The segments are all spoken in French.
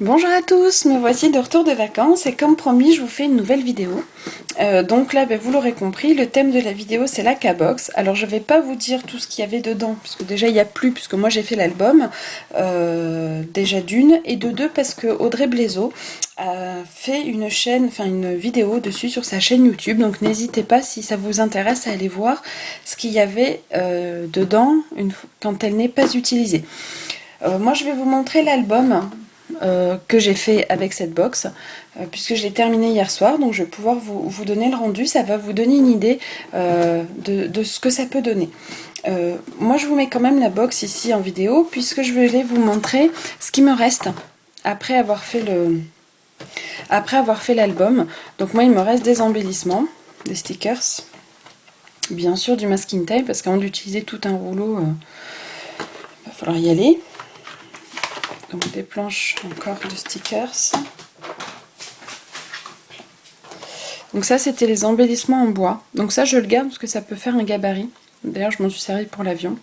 Bonjour à tous, me voici de retour de vacances et comme promis je vous fais une nouvelle vidéo. Donc là vous l'aurez compris, le thème de la vidéo c'est la K-Box. Alors je vais pas vous dire tout ce qu'il y avait dedans, puisque déjà il n'y a plus, puisque moi j'ai fait l'album, déjà d'une, et de deux parce que Audrey Blaiseau a fait une vidéo dessus sur sa chaîne YouTube, donc n'hésitez pas si ça vous intéresse à aller voir ce qu'il y avait dedans quand elle n'est pas utilisée. Moi je vais vous montrer l'album que j'ai fait avec cette box, puisque je l'ai terminé hier soir, donc je vais pouvoir vous donner le rendu. Ça va vous donner une idée de ce que ça peut donner. Moi je vous mets quand même la box ici en vidéo, puisque je vais vous montrer ce qui me reste après avoir fait l'album. Donc moi il me reste des embellissements, des stickers, bien sûr du masking tape, parce qu'avant d'utiliser tout un rouleau, il va falloir y aller. Donc des planches encore de stickers. Donc ça c'était les embellissements en bois. Donc ça je le garde parce que ça peut faire un gabarit. D'ailleurs je m'en suis servi pour l'avion.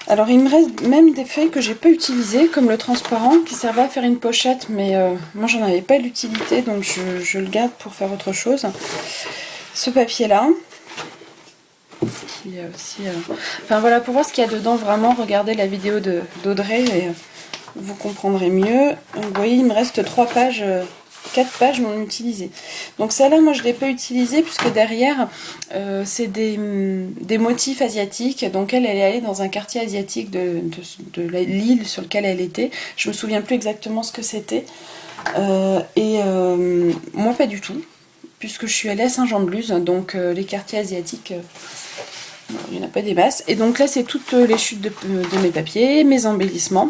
Alors il me reste même des feuilles que j'ai pas utilisées, comme le transparent qui servait à faire une pochette, mais moi j'en avais pas l'utilité, donc je le garde pour faire autre chose. Ce papier là. Il y a aussi, enfin voilà, pour voir ce qu'il y a dedans, vraiment regardez la vidéo d'Audrey et vous comprendrez mieux. Donc, vous voyez il me reste 3 pages, 4 pages non utilisées. Donc celle-là moi je ne l'ai pas utilisée puisque derrière c'est des motifs asiatiques. Donc elle est allée dans un quartier asiatique de l'île sur lequel elle était. Je me souviens plus exactement ce que c'était. Moi pas du tout, puisque je suis allée à Saint-Jean-de-Luz, donc les quartiers asiatiques... il n'y en a pas des masses. Et donc là, c'est toutes les chutes de mes papiers, mes embellissements.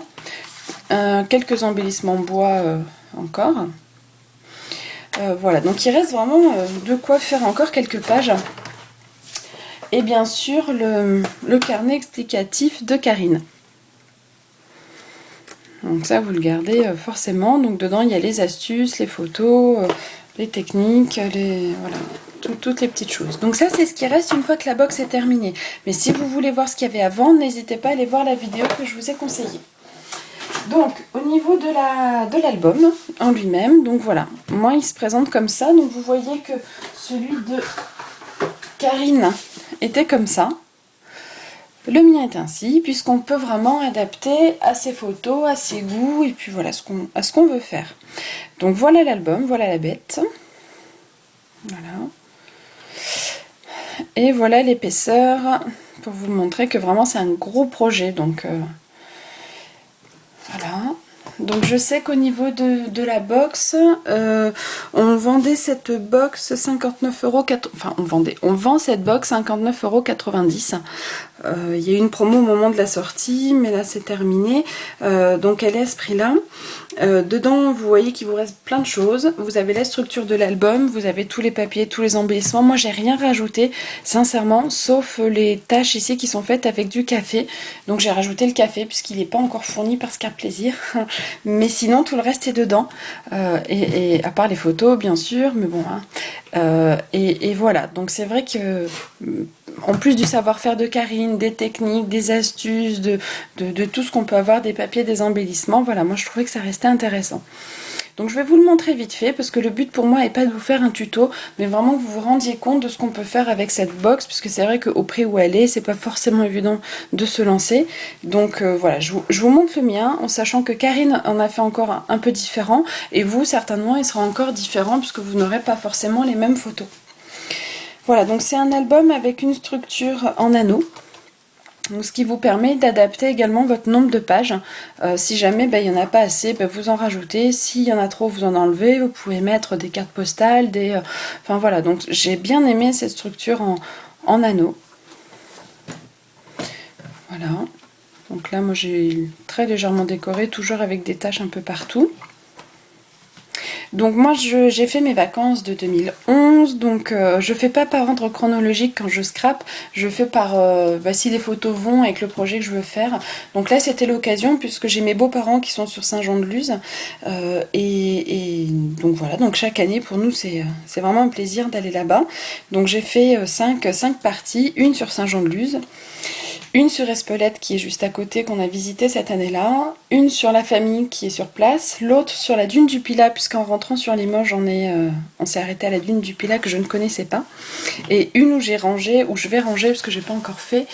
Quelques embellissements bois encore. Voilà, donc il reste vraiment de quoi faire encore quelques pages. Et bien sûr, le carnet explicatif de Karine. Donc ça, vous le gardez forcément. Donc dedans, il y a les astuces, les photos, les techniques, voilà. Toutes les petites choses. Donc ça c'est ce qui reste une fois que la box est terminée. Mais si vous voulez voir ce qu'il y avait avant, n'hésitez pas à aller voir la vidéo que je vous ai conseillée. Donc au niveau de l'album en lui-même, donc voilà, moi il se présente comme ça. Donc vous voyez que celui de Karine était comme ça. Le mien est ainsi, puisqu'on peut vraiment adapter à ses photos, à ses goûts, et puis voilà à ce qu'on veut faire. Donc voilà l'album, voilà la bête. Voilà. Et voilà l'épaisseur, pour vous montrer que vraiment c'est un gros projet. Donc voilà. Donc je sais qu'au niveau de la box, on vendait cette box 59 €. Enfin on vend cette box 59,90 €. Il y a eu une promo au moment de la sortie, mais là c'est terminé. Donc elle est à ce prix-là. Dedans, vous voyez qu'il vous reste plein de choses. Vous avez la structure de l'album, vous avez tous les papiers, tous les embellissements. Moi, j'ai rien rajouté, sincèrement, sauf les taches ici qui sont faites avec du café. Donc, j'ai rajouté le café puisqu'il n'est pas encore fourni par Scarpe Plaisir. Mais sinon, tout le reste est dedans. Et à part les photos, bien sûr, mais bon. Hein. Et voilà. Donc, c'est vrai que... En plus du savoir-faire de Karine, des techniques, des astuces, de tout ce qu'on peut avoir, des papiers, des embellissements, voilà, moi je trouvais que ça restait intéressant. Donc je vais vous le montrer vite fait, parce que le but pour moi n'est pas de vous faire un tuto, mais vraiment que vous vous rendiez compte de ce qu'on peut faire avec cette box, puisque c'est vrai qu'au prix où elle est, c'est pas forcément évident de se lancer. Donc voilà, je vous montre le mien, en sachant que Karine en a fait encore un peu différent, et vous, certainement, il sera encore différent, puisque vous n'aurez pas forcément les mêmes photos. Voilà, donc c'est un album avec une structure en anneaux. Donc, ce qui vous permet d'adapter également votre nombre de pages. Si jamais il n'y en a pas assez, vous en rajoutez. S'il y en a trop, vous en enlevez. Vous pouvez mettre des cartes postales, enfin voilà, donc j'ai bien aimé cette structure en anneaux. Voilà. Donc là, moi j'ai très légèrement décoré, toujours avec des taches un peu partout. Donc moi j'ai fait mes vacances de 2011, donc je fais pas par ordre chronologique quand je scrape, je fais par si les photos vont avec le projet que je veux faire. Donc là c'était l'occasion puisque j'ai mes beaux-parents qui sont sur Saint-Jean-de-Luz et donc voilà, donc chaque année pour nous c'est vraiment un plaisir d'aller là-bas. Donc j'ai fait 5 parties, une sur Saint-Jean-de-Luz. Une sur Espelette qui est juste à côté qu'on a visité cette année-là, une sur la famille qui est sur place, l'autre sur la dune du Pilat puisqu'en rentrant sur Limoges on s'est arrêté à la dune du Pilat que je ne connaissais pas, et une où j'ai rangé, où je vais ranger parce que j'ai pas encore fait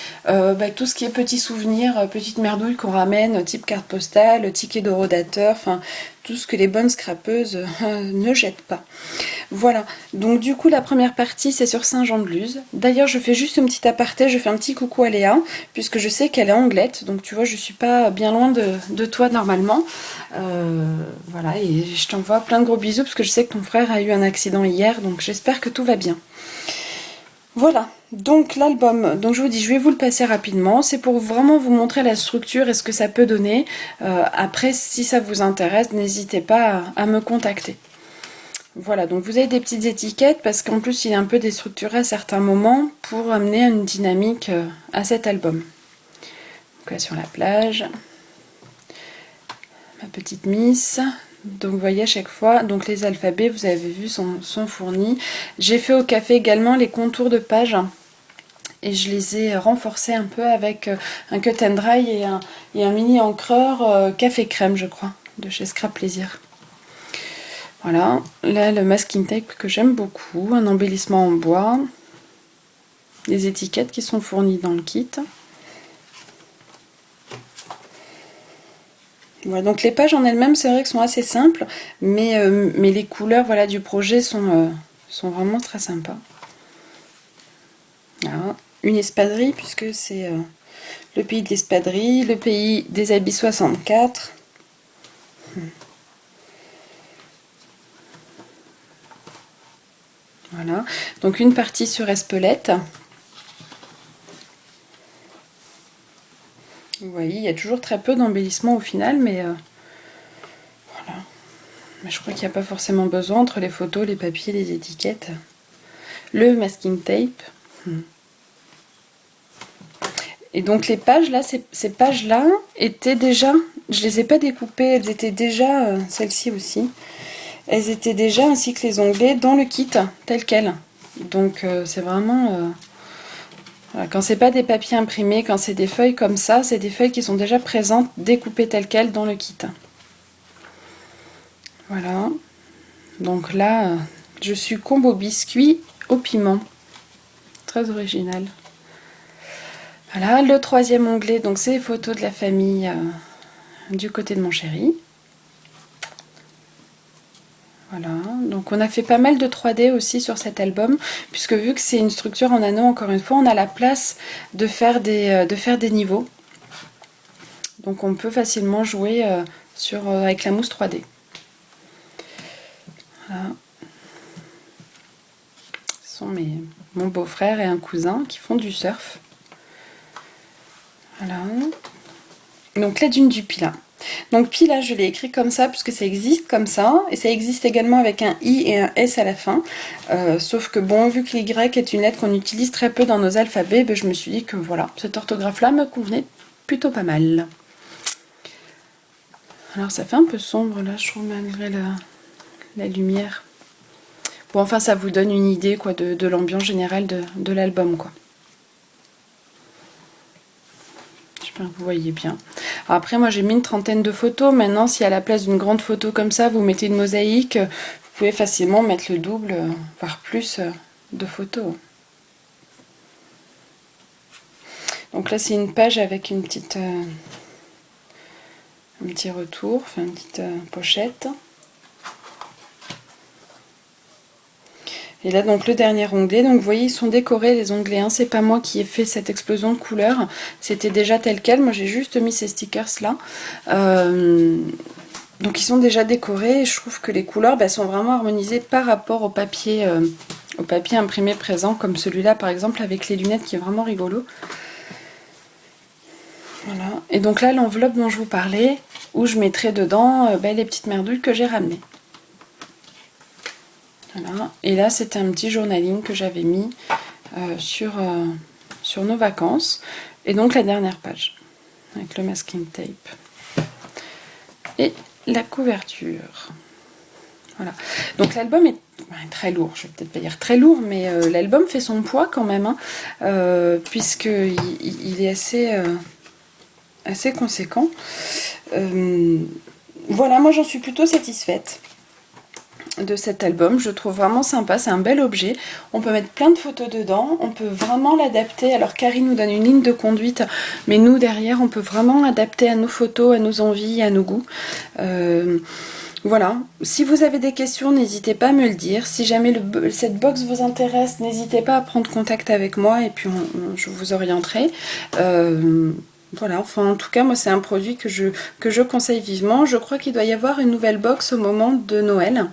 tout ce qui est petits souvenirs, petites merdouilles qu'on ramène, type carte postale, ticket de rodateur, enfin tout ce que les bonnes scrapeuses ne jettent pas. Voilà, donc du coup la première partie c'est sur Saint-Jean-de-Luz. D'ailleurs je fais juste une petite aparté, je fais un petit coucou à Léa, puisque je sais qu'elle est anglette, donc tu vois je suis pas bien loin de toi normalement. Voilà, et je t'envoie plein de gros bisous, parce que je sais que ton frère a eu un accident hier, donc j'espère que tout va bien. Voilà, donc l'album, donc je vous dis, je vais vous le passer rapidement, c'est pour vraiment vous montrer la structure et ce que ça peut donner. Après, si ça vous intéresse, n'hésitez pas à me contacter. Voilà, donc vous avez des petites étiquettes, parce qu'en plus il est un peu déstructuré à certains moments, pour amener une dynamique à cet album. Donc là sur la plage, ma petite miss. Donc vous voyez à chaque fois, donc les alphabets, vous avez vu, sont fournis. J'ai fait au café également les contours de page, et je les ai renforcés un peu avec un cut and dry et un mini encreur café crème, je crois, de chez Scrap Plaisir. Voilà, là le masking tape que j'aime beaucoup, un embellissement en bois, des étiquettes qui sont fournies dans le kit. Voilà, donc les pages en elles-mêmes, c'est vrai qu'elles sont assez simples, mais les couleurs, voilà, du projet sont vraiment très sympas. Voilà. Une espadrille, puisque c'est le pays de l'espadrille, le pays des habits 64. Voilà, donc une partie sur Espelette. Vous voyez, il y a toujours très peu d'embellissement au final, mais voilà. Mais je crois qu'il n'y a pas forcément besoin entre les photos, les papiers, les étiquettes. Le masking tape. Et donc les pages là, ces pages-là étaient déjà, je les ai pas découpées, elles étaient déjà, celles-ci aussi, elles étaient déjà ainsi que les onglets dans le kit tel quel. Donc c'est vraiment, voilà, quand c'est pas des papiers imprimés, quand c'est des feuilles comme ça, c'est des feuilles qui sont déjà présentes, découpées telles quelles dans le kit. Voilà. Donc là, je succombe au biscuit au piment. Très original. Voilà, le troisième onglet, donc c'est les photos de la famille du côté de mon chéri. Voilà, donc on a fait pas mal de 3D aussi sur cet album, puisque vu que c'est une structure en anneau, encore une fois, on a la place de faire des niveaux. Donc on peut facilement jouer avec la mousse 3D. Voilà. Ce sont mon beau-frère et un cousin qui font du surf. Voilà. Donc la dune du Pilat. Donc Pilat, je l'ai écrit comme ça puisque ça existe comme ça, et ça existe également avec un I et un S à la fin. Sauf que bon, vu que l'Y est une lettre qu'on utilise très peu dans nos alphabets, ben, je me suis dit que voilà, cette orthographe-là me convenait plutôt pas mal. Alors ça fait un peu sombre là, je trouve, malgré la lumière. Bon, enfin ça vous donne une idée quoi de l'ambiance générale de l'album quoi. Que vous voyez bien. Alors après moi j'ai mis une trentaine de photos. Maintenant si à la place d'une grande photo comme ça vous mettez une mosaïque, vous pouvez facilement mettre le double, voire plus de photos. Donc là c'est une page avec un petit retour, enfin une petite pochette. Et là donc le dernier onglet, donc vous voyez ils sont décorés les onglets, hein. C'est pas moi qui ai fait cette explosion de couleurs, c'était déjà tel quel, moi j'ai juste mis ces stickers là. Donc ils sont déjà décorés et je trouve que les couleurs sont vraiment harmonisées par rapport au papier imprimé présent, comme celui-là par exemple avec les lunettes qui est vraiment rigolo. Voilà. Et donc là l'enveloppe dont je vous parlais, où je mettrai dedans les petites merdouilles que j'ai ramenées. Voilà. Et là c'était un petit journaling que j'avais mis sur nos vacances. Et donc la dernière page avec le masking tape et la couverture. Voilà. Donc l'album est très lourd, je vais peut-être pas dire très lourd, mais l'album fait son poids quand même, hein, puisqu'il est assez conséquent. Voilà, moi j'en suis plutôt satisfaite de cet album, je trouve vraiment sympa, c'est un bel objet, on peut mettre plein de photos dedans, on peut vraiment l'adapter, alors Karine nous donne une ligne de conduite, mais nous derrière on peut vraiment l'adapter à nos photos, à nos envies, à nos goûts. Voilà, si vous avez des questions, n'hésitez pas à me le dire. Si jamais cette box vous intéresse, n'hésitez pas à prendre contact avec moi et puis je vous orienterai. Voilà, enfin en tout cas, moi c'est un produit que je conseille vivement. Je crois qu'il doit y avoir une nouvelle box au moment de Noël.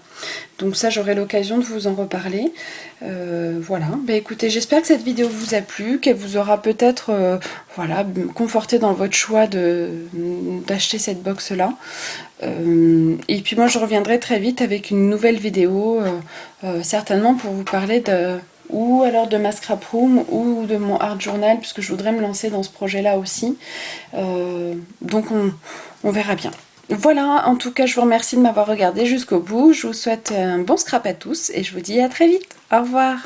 Donc ça, j'aurai l'occasion de vous en reparler. Voilà, bah, écoutez, j'espère que cette vidéo vous a plu, qu'elle vous aura peut-être voilà, conforté dans votre choix d'acheter cette box-là. Et puis moi, je reviendrai très vite avec une nouvelle vidéo, certainement pour vous parler ou alors de ma scrap room ou de mon art journal, puisque je voudrais me lancer dans ce projet-là aussi. Donc on verra bien. Voilà, en tout cas, je vous remercie de m'avoir regardé jusqu'au bout. Je vous souhaite un bon scrap à tous et je vous dis à très vite. Au revoir.